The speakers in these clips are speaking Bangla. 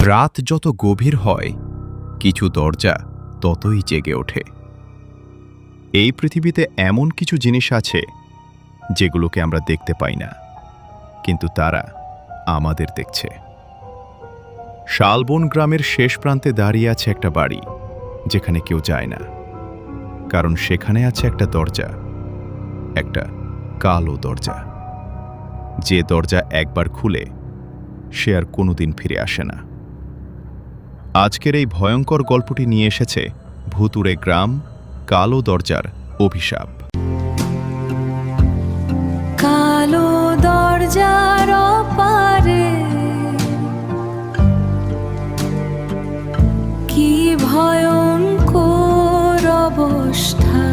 রাত যত গভীর হয় কিছু দরজা ততই জেগে ওঠে। এই পৃথিবীতে এমন কিছু জিনিস আছে যেগুলোকে আমরা দেখতে পাই না, কিন্তু তারা আমাদের দেখছে। শালবন গ্রামের শেষ প্রান্তে দাঁড়িয়ে আছে একটা বাড়ি যেখানে কেউ যায় না, কারণ সেখানে আছে একটা দরজা, একটা কালো দরজা। যে দরজা একবার খুলে সে আর কোনোদিন ফিরে আসে না। আজকের এই ভয়ঙ্কর গল্পটি নিয়ে এসেছে ভুতুড়ে গ্রাম, কালো দরজার অভিশাপ। কালো দরজার ওপারে কি ভয়ঙ্কর অবস্থা,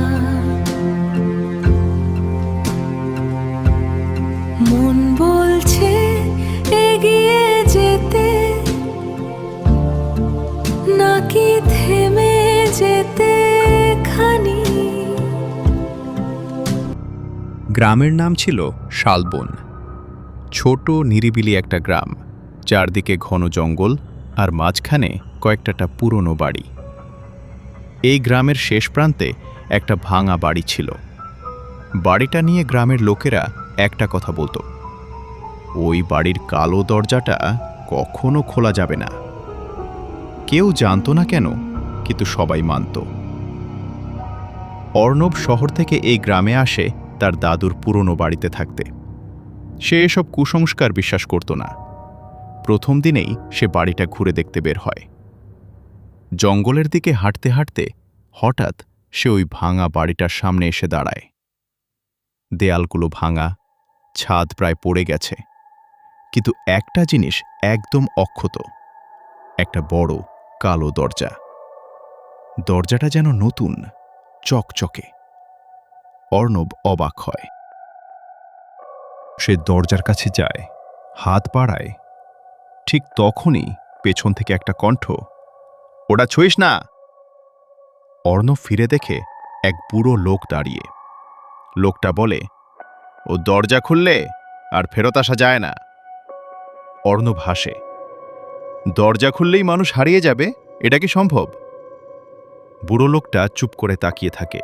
মন বলছে এগিয়ে যেতে নাকি থেমে যেতে খানি। গ্রামের নাম ছিল শালবন। ছোট নিরিবিলি একটা গ্রাম, চারদিকে ঘন জঙ্গল আর মাঝখানে কয়েকটা পুরনো বাড়ি। এই গ্রামের শেষ প্রান্তে একটা ভাঙা বাড়ি ছিল। বাড়িটা নিয়ে গ্রামের লোকেরা একটা কথা বলতো, ওই বাড়ির কালো দরজাটা কখনো খোলা যাবে না। কেউ জানতো না কেন, কিন্তু সবাই মানত। অর্ণব শহর থেকে এই গ্রামে আসে তার দাদুর পুরনো বাড়িতে থাকতে। সে এসব কুসংস্কার বিশ্বাস করত না। প্রথম দিনেই সে বাড়িটা ঘুরে দেখতে বের হয়। জঙ্গলের দিকে হাঁটতে হাঁটতে হঠাৎ সে ওই ভাঙা বাড়িটার সামনে এসে দাঁড়ায়। দেয়ালগুলো ভাঙা, ছাদ প্রায় পড়ে গেছে, কিন্তু একটা জিনিস একদম অক্ষত, একটা বড় কালো দরজা। দরজাটা যেন নতুন, চকচকে। অর্ণব অবাক হয়। সে দরজার কাছে যায়, হাত বাড়ায়। ঠিক তখনই পেছন থেকে একটা কণ্ঠ, ওটা ছুঁইস না। অর্ণব ফিরে দেখে এক বুড়ো লোক দাঁড়িয়ে। লোকটা বলে, ও দরজা খুললে আর ফেরত আসা যায় না। অর্ণব হাসে, দরজা খুললেই মানুষ হারিয়ে যাবে, এটা কি সম্ভব? বুড়ো লোকটা চুপ করে তাকিয়ে থাকে।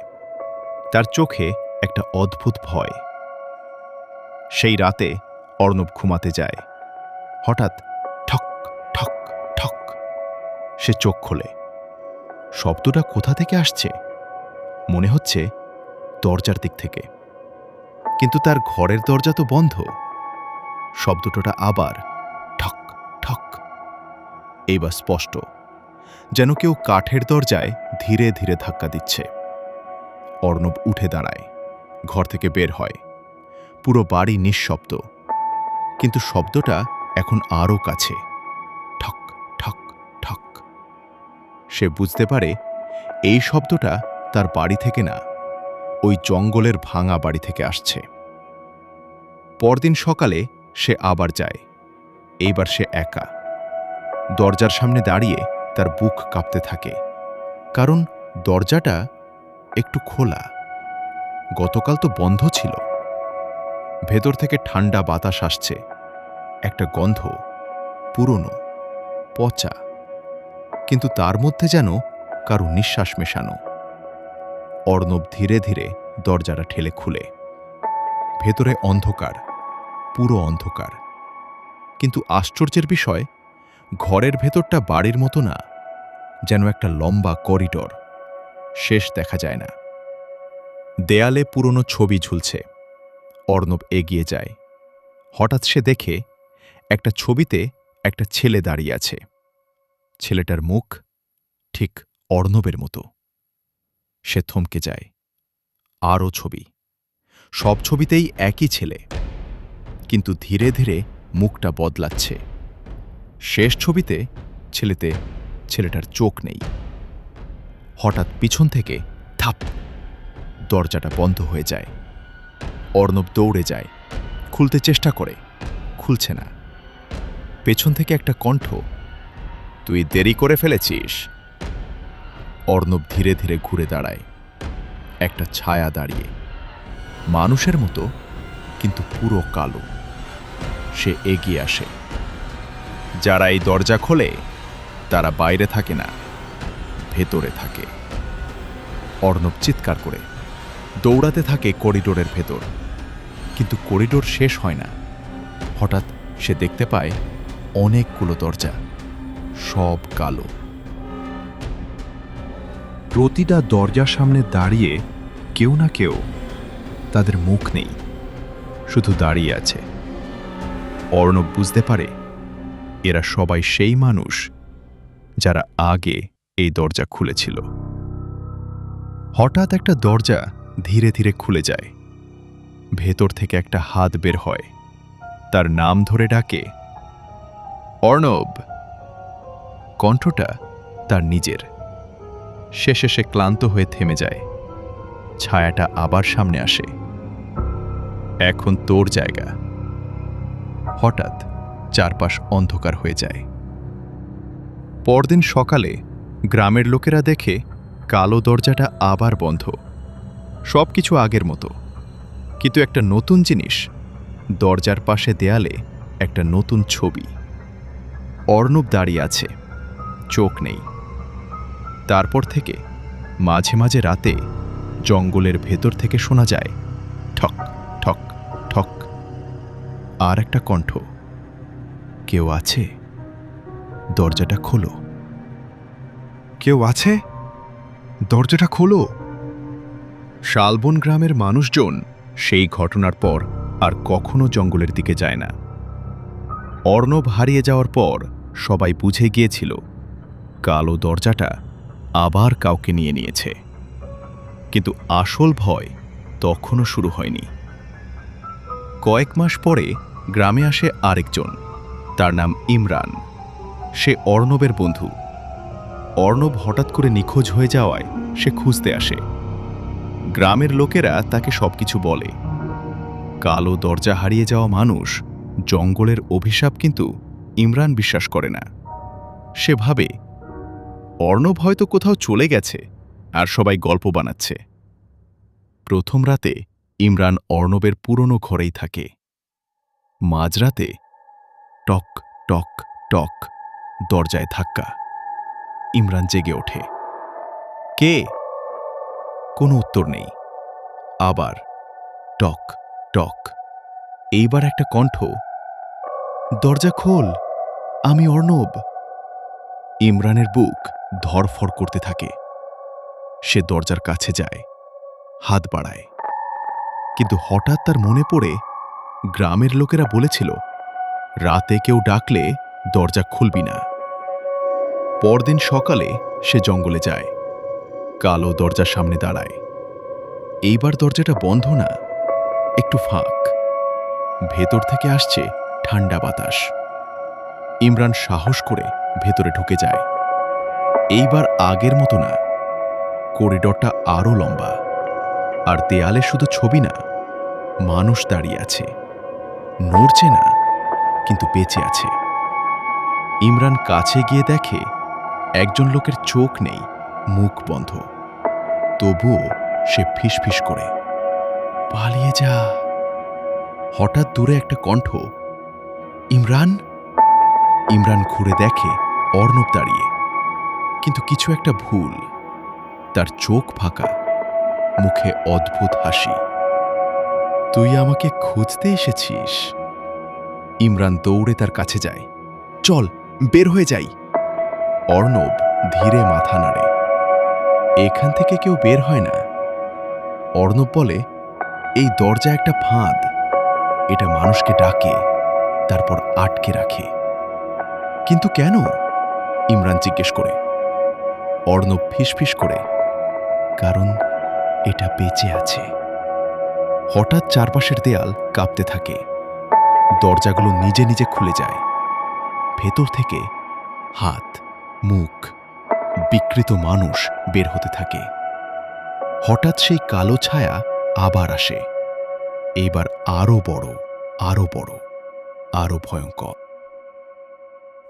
তার চোখে একটা অদ্ভুত ভয়। সেই রাতে অর্ণব ঘুমাতে যায়। হঠাৎ ঠক ঠক ঠক, সে চোখ খোলে। শব্দটা কোথা থেকে আসছে? মনে হচ্ছে দরজার দিক থেকে, কিন্তু তার ঘরের দরজা তো বন্ধ। শব্দটা আবার ঠক ঠক, এইবার স্পষ্ট, যেন কেউ কাঠের দরজায় ধীরে ধীরে ধাক্কা দিচ্ছে। অর্ণব উঠে দাঁড়ায়, ঘর থেকে বের হয়। পুরো বাড়ি নিঃশব্দ, কিন্তু শব্দটা এখন আরও কাছে, ঠক ঠক ঠক। সে বুঝতে পারে এই শব্দটা তার বাড়ি থেকে না, ওই জঙ্গলের ভাঙা বাড়ি থেকে আসছে। পরদিন সকালে সে আবার যায়। এইবার সে একা। দরজার সামনে দাঁড়িয়ে তার বুক কাঁপতে থাকে, কারণ দরজাটা একটু খোলা। গতকাল তো বন্ধ ছিল। ভেতর থেকে ঠান্ডা বাতাস আসছে, একটা গন্ধ, পুরনো, পচা, কিন্তু তার মধ্যে যেন কারো নিঃশ্বাস মেশানো। অর্ণব ধীরে ধীরে দরজাটা ঠেলে খুলে। ভেতরে অন্ধকার, পুরো অন্ধকার। কিন্তু আশ্চর্যের বিষয়, ঘরের ভেতরটা বাড়ির মতো না, যেন একটা লম্বা করিডর, শেষ দেখা যায় না। দেয়ালে পুরনো ছবি ঝুলছে। অর্ণব এগিয়ে যায়। হঠাৎ সে দেখে একটা ছবিতে একটা ছেলে দাঁড়িয়ে আছে। ছেলেটার মুখ ঠিক অর্ণবের মতো। সে থমকে যায়। আরও ছবি, সব ছবিতেই একই ছেলে, কিন্তু ধীরে ধীরে মুখটা বদলাচ্ছে। শেষ ছবিতে ছেলেটার চোখ নেই। হঠাৎ পিছন থেকে থাপ, দরজাটা বন্ধ হয়ে যায়। অর্ণব দৌড়ে যায়, খুলতে চেষ্টা করে, খুলছে না। পেছন থেকে একটা কণ্ঠ, তুই দেরি করে ফেলেছিস। অর্ণব ধীরে ধীরে ঘুরে দাঁড়ায়। একটা ছায়া দাঁড়িয়ে, মানুষের মতো, কিন্তু পুরো কালো। সে এগিয়ে আসে। যারা এই দরজা খোলে তারা বাইরে থাকে না, ভেতরে থাকে। অর্ণব চিৎকার করে দৌড়াতে থাকে করিডোরের ভেতর, কিন্তু করিডোর শেষ হয় না। হঠাৎ সে দেখতে পায় অনেকগুলো দরজা, সব কালো। প্রতিটা দরজার সামনে দাঁড়িয়ে কেউ না কেউ, তাদের মুখ নেই, শুধু দাঁড়িয়ে আছে। অর্ণব বুঝতে পারে এরা সবাই সেই মানুষ যারা আগে এই দরজা খুলেছিল। হঠাৎ একটা দরজা ধীরে ধীরে খুলে যায়। ভেতর থেকে একটা হাত বের হয়, তার নাম ধরে ডাকে, অর্ণব। কণ্ঠটা তার নিজের। শেষে সে ক্লান্ত হয়ে থেমে যায়। ছায়াটা আবার সামনে আসে। এখন তোর জায়গা। হঠাৎ চারপাশ অন্ধকার হয়ে যায়। পরদিন সকালে গ্রামের লোকেরা দেখে কালো দরজাটা আবার বন্ধ, সবকিছু আগের মতো। কিন্তু একটা নতুন জিনিস, দরজার পাশে দেয়ালে একটা নতুন ছবি। অর্ণব দাঁড়িয়ে আছে, চোখ নেই। তারপর থেকে মাঝে মাঝে রাতে জঙ্গলের ভেতর থেকে শোনা যায় ঠক ঠক ঠক। আর একটা কণ্ঠ, কেউ আছে? দরজাটা খোলো। কেউ আছে? দরজাটা খোলো। শালবন গ্রামের মানুষজন সেই ঘটনার পর আর কখনো জঙ্গলের দিকে যায় না। অর্ণব হারিয়ে যাওয়ার পর সবাই বুঝে গিয়েছিল কালো দরজাটা আবার কাউকে নিয়ে নিয়েছে। কিন্তু আসল ভয় তখনও শুরু হয়নি। কয়েক মাস পরে গ্রামে আসে আরেকজন, তার নাম ইমরান। সে অর্ণবের বন্ধু। অর্ণব হঠাৎ করে নিখোঁজ হয়ে যাওয়ায় সে খুঁজতে আসে। গ্রামের লোকেরা তাকে সবকিছু বলে। কালো দরজা হারিয়ে যাওয়া মানুষ জঙ্গলের অভিশাপ, কিন্তু ইমরান বিশ্বাস করে না। সে ভাবে অর্ণব হয়তো কোথাও চলে গেছে আর সবাই গল্প বানাচ্ছে। প্রথম রাতে ইমরান অর্ণবের পুরনো ঘরেই থাকে। মাঝরাতে টক টক টক, দরজায় ধাক্কা। ইমরান জেগে ওঠে। কে? কোনো উত্তর নেই। আবার টক টক। এইবার একটা কণ্ঠ, দরজা খোল, আমি অর্ণব। ইমরানের বুক ধড়ফড় করতে থাকে। সে দরজার কাছে যায়, হাত বাড়ায়। কিন্তু হঠাৎ তার মনে পড়ে গ্রামের লোকেরা বলেছিল রাতে কেউ ডাকলে দরজা খুলবি না। পরদিন সকালে সে জঙ্গলে যায়, কালো দরজার সামনে দাঁড়ায়। এইবার দরজাটা বন্ধ না, একটু ফাঁক। ভেতর থেকে আসছে ঠান্ডা বাতাস। ইমরান সাহস করে ভেতরে ঢুকে যায়। এইবার আগের মতো না, করিডোরটা আরো লম্বা। আর দেয়ালে শুধু ছবি না, মানুষ দাঁড়িয়ে আছে, নড়ছে না, কিন্তু বেঁচে আছে। ইমরান কাছে গিয়ে দেখে একজন লোকের চোখ নেই, মুখ বন্ধ। তবুও সে ফিসফিস করে, পালিয়ে যা। হঠাৎ দূরে একটা কণ্ঠ, ইমরান। ইমরান ঘুরে দেখে অর্ণব দাঁড়িয়ে, কিন্তু কিছু একটা ভুল। তার চোখ ফাঁকা, মুখে অদ্ভুত হাসি। তুই আমাকে খুঁজতে এসেছিস? ইমরান দৌড়ে তার কাছে যায়। চল, বের হয়ে যাই। অর্ণব ধীরে মাথা নাড়ে। এখান থেকে কেউ বের হয় না। অর্ণব বলে, এই দরজা একটা ফাঁদ, এটা মানুষকে ডাকে, তারপর আটকে রাখে। কিন্তু কেন? ইমরান জিজ্ঞেস করে। অর্ণব ফিসফিস করে, কারণ এটা বেঁচে আছে। হঠাৎ চারপাশের দেয়াল কাঁপতে থাকে। দরজাগুলো নিজে নিজে খুলে যায়। ভেতর থেকে হাত, মুখ, বিকৃত মানুষ বের হতে থাকে। হঠাৎ সেই কালো ছায়া আবার আসে। এইবার আরো বড়, আরো বড়, আরো ভয়ঙ্কর।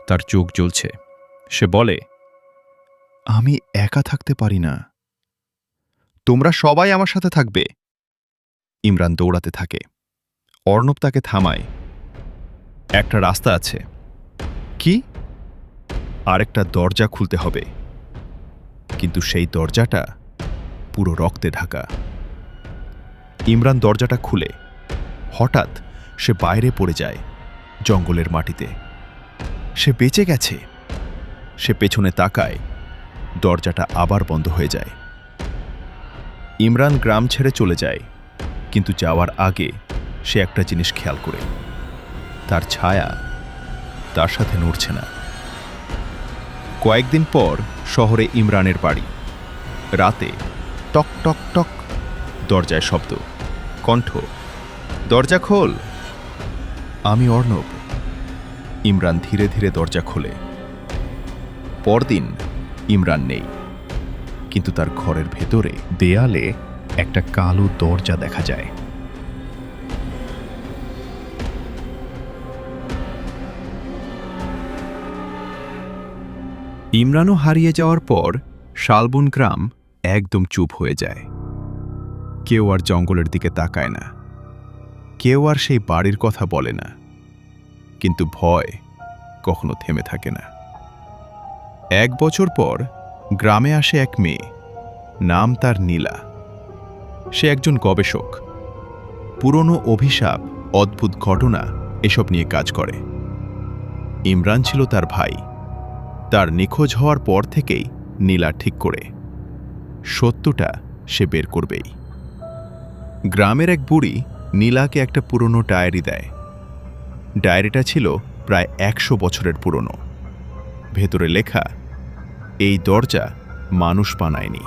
তার চোখ জ্বলছে। সে বলে, আমি একা থাকতে পারি না, তোমরা সবাই আমার সাথে থাকবে। ইমরান দৌড়াতে থাকে। অর্ণব তাকে থামায়। একটা রাস্তা আছে। কি? আরেকটা দরজা খুলতে হবে, কিন্তু সেই দরজাটা পুরো রক্তে ঢাকা। ইমরান দরজাটা খুলে হঠাৎ সে বাইরে পড়ে যায় জঙ্গলের মাটিতে। সে বেঁচে গেছে। সে পেছনে তাকায়, দরজাটা আবার বন্ধ হয়ে যায়। ইমরান গ্রাম ছেড়ে চলে যায়, কিন্তু যাওয়ার আগে সে একটা জিনিস খেয়াল করে, তার ছায়া তার সাথে নড়ছে না। কয়েকদিন পর শহরে ইমরানের বাড়ি। রাতে টক টক টক, দরজায় শব্দ, কণ্ঠ, দরজা খোল। আমি অর্ণব। ইমরান ধীরে ধীরে দরজা খোলে। পরদিন ইমরান নেই, কিন্তু তার ঘরের ভেতরে দেয়ালে একটা কালো দরজা দেখা যায়। ইমরানও হারিয়ে যাওয়ার পর শালবন গ্রাম একদম চুপ হয়ে যায়। কেউ আর জঙ্গলের দিকে তাকায় না, কেউ আর সেই বাড়ির কথা বলে না, কিন্তু ভয় কখনো থেমে থাকে না। 1 বছর পর গ্রামে আসে এক মেয়ে, নাম তার নীলা। সে একজন গবেষক, পুরনো অভিশাপ, অদ্ভুত ঘটনা এসব নিয়ে কাজ করে। ইমরান ছিল তার ভাই। তার নিখোঁজ হওয়ার পর থেকেই নীলা ঠিক করে সত্যটা সে বের করবেই। গ্রামের এক বুড়ি নীলাকে একটা পুরনো ডায়েরি দেয়। ডায়েরিটা ছিল প্রায় 100 বছরের পুরনো। ভেতরে লেখা, এই দরজা মানুষ বানায়নি,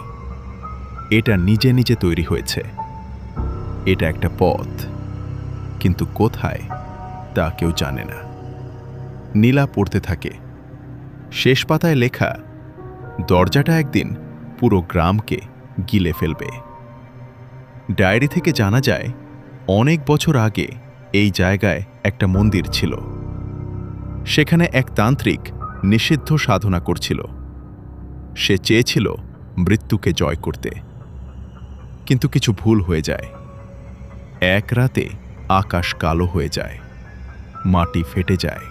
এটা নিজে নিজে তৈরি হয়েছে। এটা একটা পথ, কিন্তু কোথায় তা কেউ জানে না। নীলা পড়তে থাকে। শেষ পাতায় লেখা, দরজাটা একদিন পুরো গ্রামকে গিলে ফেলবে। ডায়েরি থেকে জানা যায়, অনেক বছর আগে এই জায়গায় একটা মন্দির ছিল। সেখানে এক তান্ত্রিক নিষিদ্ধ সাধনা করছিল। সে চেয়েছিল মৃত্যুকে জয় করতে, কিন্তু কিছু ভুল হয়ে যায়। এক রাতে আকাশ কালো হয়ে যায়, মাটি ফেটে যায়,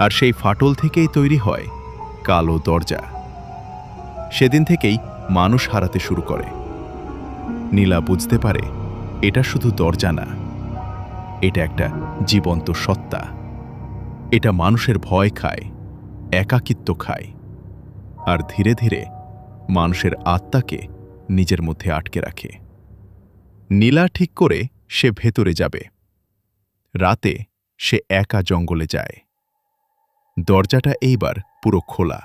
আর সেই ফাটল থেকেই তৈরি হয় কালো দরজা। সেদিন থেকেই মানুষ হারাতে শুরু করে। নীলা বুঝতে পারে, এটা শুধু দরজা না, এটা একটা জীবন্ত সত্তা। এটা মানুষের ভয় খায়, একাকিত্ব খায়, আর ধীরে ধীরে মানুষের আত্মাকে নিজের মধ্যে আটকে রাখে। নীলা ঠিক করে সে ভেতরে যাবে। রাতে সে একা জঙ্গলে যায়। দরজাটা এইবার পুরো খোলা।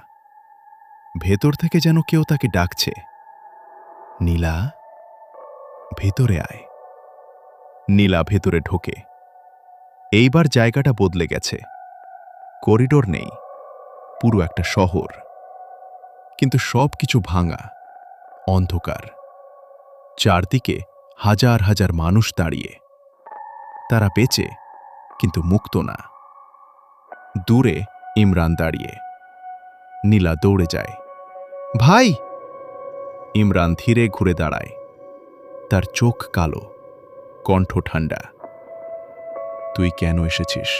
ভেতর থেকে যেন কেউ তাকে ডাকছে, নীলা, ভেতরে আয়। নীলা ভেতরে ঢোকে। এইবার জায়গাটা বদলে গেছে। করিডোর নেই, পুরো একটা শহর, কিন্তু সবকিছু ভাঙা, অন্ধকার। চারদিকে হাজার হাজার মানুষ দাঁড়িয়ে। তারা বেঁচে, কিন্তু মুক্ত না। দূরে ইমরান দাঁড়িয়ে। নীলা দৌড়ে যায়, ভাই! ইমরান ধীরে ঘুরে দাঁড়ায়। তার চোখ কালো, কণ্ঠ ঠান্ডা। তুই কেন এসেছিস?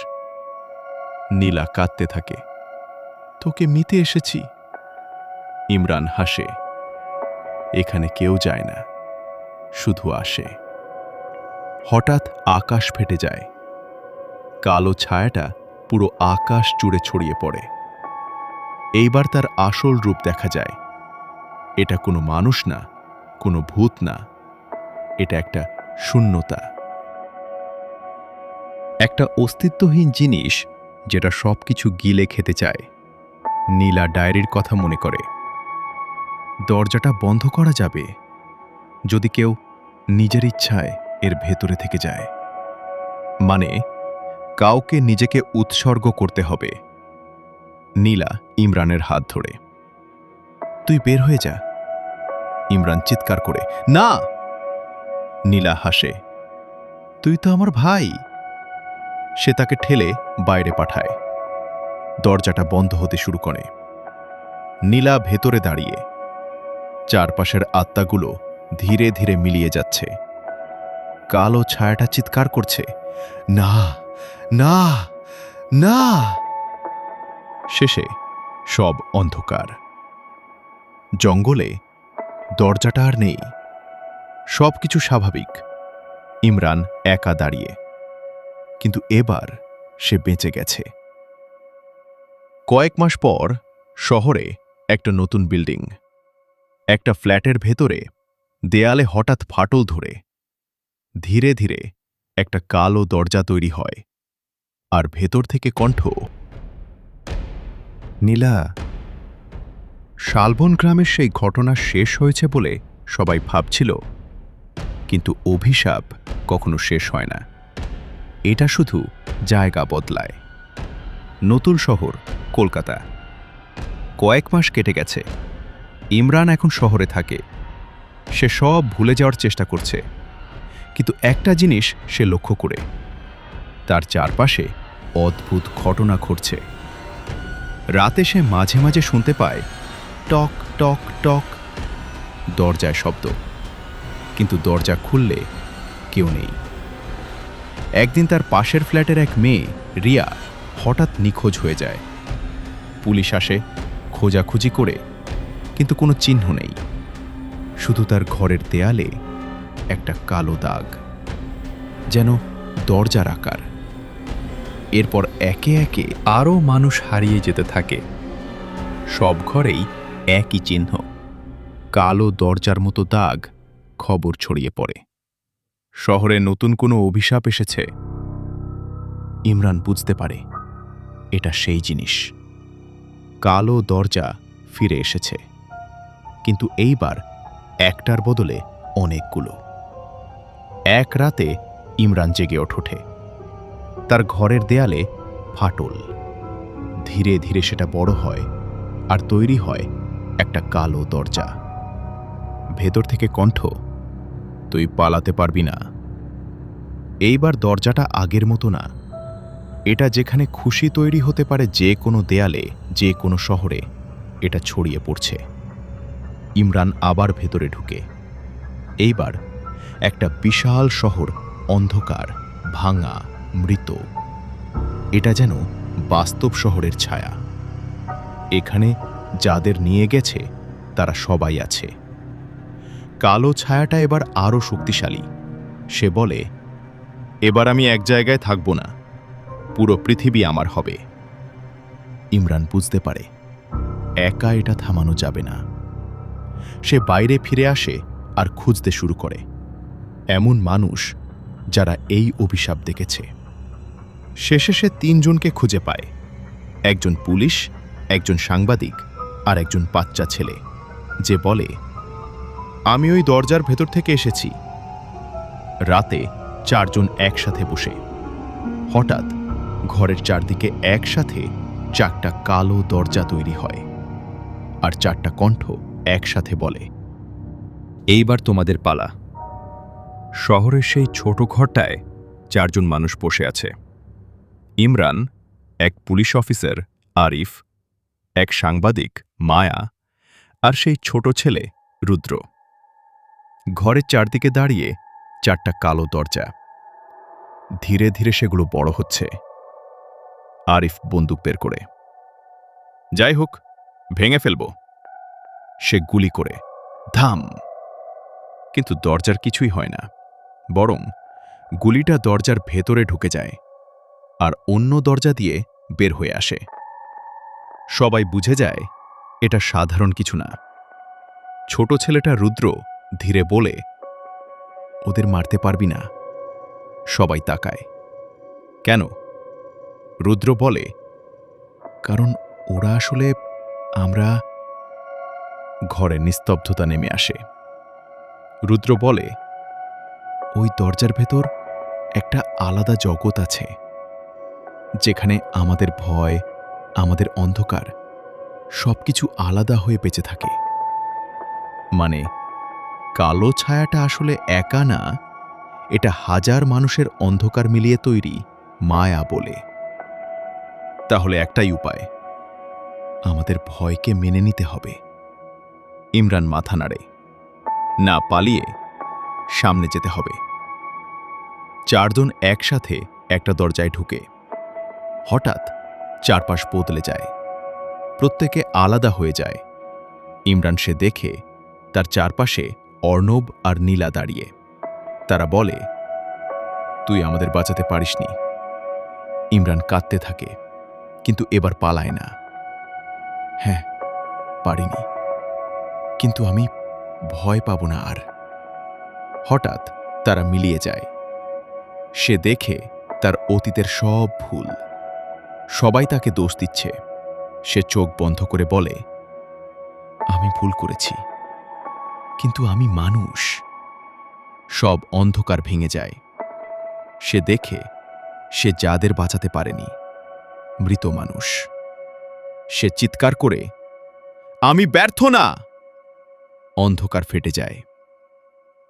নীলা কাঁদতে থাকে, তোকে মিতে এসেছি। ইমরান হাসে, এখানে কেউ যায় না, শুধু আসে। হঠাৎ আকাশ ফেটে যায়। কালো ছায়াটা পুরো আকাশ জুড়ে ছড়িয়ে পড়ে। এইবার তার আসল রূপ দেখা যায়। এটা কোনো মানুষ না, কোনো ভূত না, এটা একটা শূন্যতা, একটা অস্তিত্বহীন জিনিস যেটা সবকিছু গিলে খেতে চায়। নীলা ডায়েরির কথা মনে করে। দরজাটা বন্ধ করা যাবে যদি কেউ নিজের ইচ্ছায় এর ভেতরে থেকে যায়। মানে, কাউকে নিজেকে উৎসর্গ করতে হবে। নীলা ইমরানের হাত ধরে, তুই বের হয়ে যা। ইমরান চিৎকার করে, না! নীলা হাসে, তুই তো আমার ভাই। সে তাকে ঠেলে বাইরে পাঠায়। দরজাটা বন্ধ হতে শুরু করে। নীলা ভেতরে দাঁড়িয়ে। চারপাশের আত্মাগুলো ধীরে ধীরে মিলিয়ে যাচ্ছে। কালো ছায়াটা চিৎকার করছে, না, না, না! শেষে সব অন্ধকার। জঙ্গলে দরজাটা আর নেই, সবকিছু স্বাভাবিক। ইমরান একা দাঁড়িয়ে, কিন্তু এবার সে বেঁচে গেছে। কয়েক মাস পর শহরে একটা নতুন বিল্ডিং। একটা ফ্ল্যাটের ভেতরে দেয়ালে হঠাৎ ফাটল ধরে ধীরে ধীরে একটা কালো দরজা তৈরি হয়, আর ভেতর থেকে কণ্ঠ, নীলা। শালবন গ্রামের সেই ঘটনা শেষ হয়েছে বলে সবাই ভাবছিল, কিন্তু অভিশাপ কখনো শেষ হয় না। এটা শুধু জায়গা বদলায়। নতুন শহর কলকাতা। কয়েক মাস কেটে গেছে। ইমরান এখন শহরে থাকে। সে সব ভুলে যাওয়ার চেষ্টা করছে, কিন্তু একটা জিনিস সে লক্ষ্য করে, তার চারপাশে অদ্ভুত ঘটনা ঘটছে। রাতে সে মাঝে মাঝে শুনতে পায় টক টক টক, দরজায় শব্দ, কিন্তু দরজা খুললে কেউ নেই। একদিন তার পাশের ফ্ল্যাটের এক মেয়ে রিয়া হঠাৎ নিখোঁজ হয়ে যায়। পুলিশ আসে, খোঁজাখুঁজি করে, কিন্তু কোনো চিহ্ন নেই। শুধু তার ঘরের দেয়ালে একটা কালো দাগ, যেন দরজার আকার। এরপর একে একে আরও মানুষ হারিয়ে যেতে থাকে। সব ঘরেই একই চিহ্ন, কালো দরজার মতো দাগ। খবর ছড়িয়ে পড়ে, শহরে নতুন কোনো অভিশাপ এসেছে। ইমরান বুঝতে পারে এটা সেই জিনিস। কালো দরজা ফিরে এসেছে, কিন্তু এইবার একটার বদলে অনেকগুলো। এক রাতে ইমরান জেগে ওঠে। তার ঘরের দেয়ালে ফাটল। ধীরে ধীরে সেটা বড় হয়, আর তৈরি হয় একটা কালো দরজা। ভেতর থেকে কণ্ঠ, তুই পালাতে পারবি না। এইবার দরজাটা আগের মতো না। এটা যেখানে খুশি তৈরি হতে পারে যে কোনো দেয়ালে, যে কোনো শহরে, এটা ছড়িয়ে পড়ছে। ইমরান আবার ভেতরে ঢুকে। এইবার একটা বিশাল শহর, অন্ধকার, ভাঙা, মৃত। এটা যেন বাস্তব শহরের ছায়া। এখানে যাদের নিয়ে গেছে তারা সবাই আছে। কালো ছায়াটা এবার আরও শক্তিশালী। সে বলে, এবার আমি এক জায়গায় থাকব না, পুরো পৃথিবী আমার হবে। ইমরান বুঝতে পারে একা এটা থামানো যাবে না। সে বাইরে ফিরে আসে আর খুঁজতে শুরু করে এমন মানুষ যারা এই অভিশাপ দেখেছে। শেষে সে 3 জনকে খুঁজে পায়, একজন পুলিশ, একজন সাংবাদিক, আর একজন বাচ্চা ছেলে, যে বলে, আমি ওই দরজার ভেতর থেকে এসেছি। রাতে 4 জন একসাথে বসে। হঠাৎ ঘরের চারদিকে একসাথে 4টা কালো দরজা তৈরি হয়, আর 4টা কণ্ঠ একসাথে বলে, এইবার তোমাদের পালা। শহরের সেই ছোট ঘরটায় 4 জন মানুষ বসে আছে। ইমরান, এক পুলিশ অফিসার আরিফ, এক সাংবাদিক মায়া, আর সেই ছোট ছেলে রুদ্র। ঘরের চারদিকে দাঁড়িয়ে 4টা কালো দরজা। ধীরে ধীরে সেগুলো বড় হচ্ছে। আরিফ বন্দুক বের করে, যাই হোক, ভেঙে ফেলব। সে গুলি করে, ধাম। কিন্তু দরজার কিছুই হয় না, বরং গুলিটা দরজার ভেতরে ঢুকে যায়, আর অন্য দরজা দিয়ে বের হয়ে আসে। সবাই বুঝে যায় এটা সাধারণ কিছু না। ছোট ছেলেটা রুদ্র ধীরে বলে, ওদের মারতে পারবি না। সবাই তাকায়। কেন? রুদ্র বলে, কারণ ওরা আসলে আমরা। ঘরে নিস্তব্ধতা নেমে আসে। রুদ্র বলে, ওই দরজার ভেতর একটা আলাদা জগৎ আছে, যেখানে আমাদের ভয়, আমাদের অন্ধকার, সবকিছু আলাদা হয়ে বেঁচে থাকে। মানে, কালো ছায়াটা আসলে একা না, এটা হাজার মানুষের অন্ধকার মিলিয়ে তৈরি মায়া বলে। তাহলে একটাই উপায়, আমাদের ভয়কে মেনে নিতে হবে। ইমরান মাথা নাড়ে, না পালিয়ে সামনে যেতে হবে। 4 জন একসাথে একটা দরজায় ঢুকে। হঠাৎ চারপাশ বদলে যায়। প্রত্যেকে আলাদা হয়ে যায়। ইমরান সে দেখে তার চারপাশে অর্ণব আর নীলা দাঁড়িয়ে। তারা বলে, তুই আমাদের বাঁচাতে পারিসনি। ইমরান কাঁদতে থাকে, কিন্তু এবার পালায় না। হ্যাঁ, পারিনি, কিন্তু আমি ভয় পাব না আর। হঠাৎ তারা মিলিয়ে যায়। সে দেখে তার অতীতের সব ভুল। সবাই তাকে দোষ দিচ্ছে। সে চোখ বন্ধ করে বলে, আমি ভুল করেছি, কিন্তু আমি মানুষ। সব অন্ধকার ভেঙে যায়। সে দেখে সে যাদের বাঁচাতে পারেনি, মৃত মানুষ। সে চিৎকার করে, আমি ব্যর্থ না। অন্ধকার ফেটে যায়।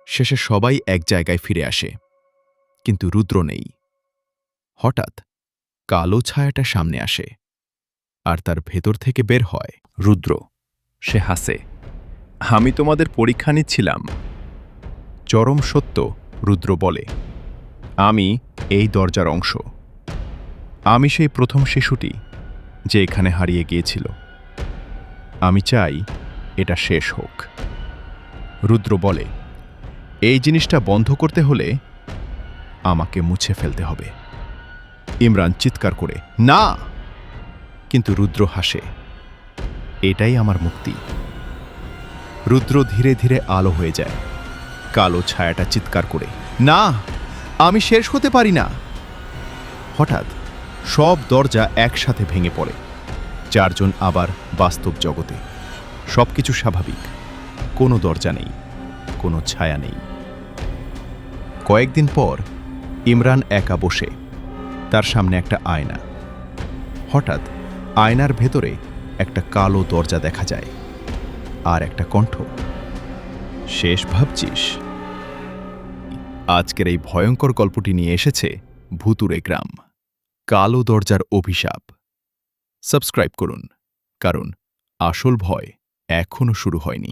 শেষে সবাই এক জায়গায় ফিরে আসে, কিন্তু রুদ্র নেই। হঠাৎ কালো ছায়াটা সামনে আসে, আর তার ভেতর থেকে বের হয় রুদ্র। সে হাসে, আমি তোমাদের পরীক্ষা নিচ্ছিলাম। চরম সত্য, রুদ্র বলে, আমি এই দরজার অংশ। আমি সেই প্রথম শিশুটি যে এখানে হারিয়ে গিয়েছিল। আমি চাই এটা শেষ হোক। রুদ্র বলে, এই জিনিসটা বন্ধ করতে হলে আমাকে মুছে ফেলতে হবে। ইমরান চিৎকার করে, না! কিন্তু রুদ্র হাসে, এটাই আমার মুক্তি। রুদ্র ধীরে ধীরে আলো হয়ে যায়। কালো ছায়াটা চিৎকার করে, না, আমি শেষ হতে পারি না। হঠাৎ সব দরজা একসাথে ভেঙে পড়ে। চারজন আবার বাস্তব জগতে। সবকিছু স্বাভাবিক। কোনো দরজা নেই, কোনো ছায়া নেই। কয়েকদিন পর ইমরান একা বসে। তার সামনে একটা আয়না। হঠাৎ আয়নার ভেতরে একটা কালো দরজা দেখা যায়, আর একটা কণ্ঠ, শেষ ভাবছিস? আজকের এই ভয়ঙ্কর গল্পটি নিয়ে এসেছে ভুতুড়ে গ্রাম, কালো দরজার অভিশাপ। সাবস্ক্রাইব করুন, কারণ আসল ভয় এখনো শুরু হয়নি।